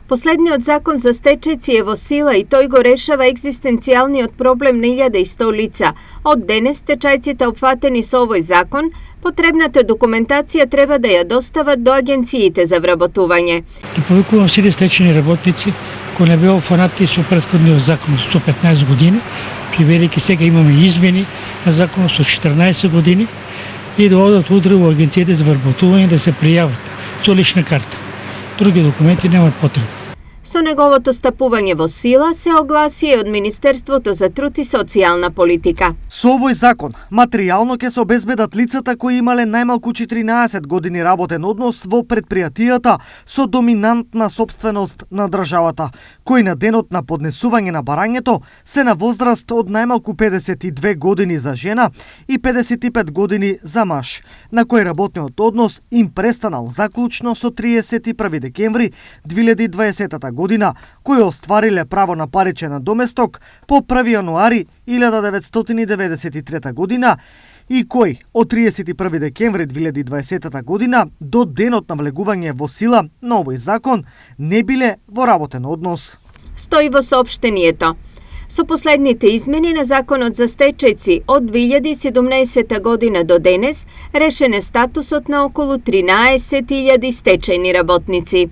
Последниот закон за стечајци е во сила и тој го решава екзистенцијалниот проблем на 1100 лица. Од денес стечајците опфатени со овој закон, потребната документација треба да ја достават до агенциите за вработување. Ги повикувам сите стечени работници кои не беа фанати со претходниот закон со 15 години, бидејќи сега имаме измени на законот со 14 години и да одат утре во агенциите за вработување да се пријават со лична карта. Други документи немаат потреба. Со неговото стапување во сила се огласи и од Министерството за труд и социјална политика. Со овој закон, материјално ќе се обезбедат лицата кои имале најмалку 14 години работен однос во предпријатијата со доминантна сопственост на државата, кои на денот на поднесување на барањето се на возраст од најмалку 52 години за жена и 55 години за маж, на кој работниот однос им престанал заклучно со 31 декември 2020 година, кои оствариле право на паричен надоместок по 1 јануари 1993 година и кои од 31 декември 2020 година до денот на влегување во сила на овој закон не биле во работен однос. Стои во соопштението. Со последните измени на законот за стечајци од 2017 година до денес решен е статусот на околу 13.000 стечајни работници.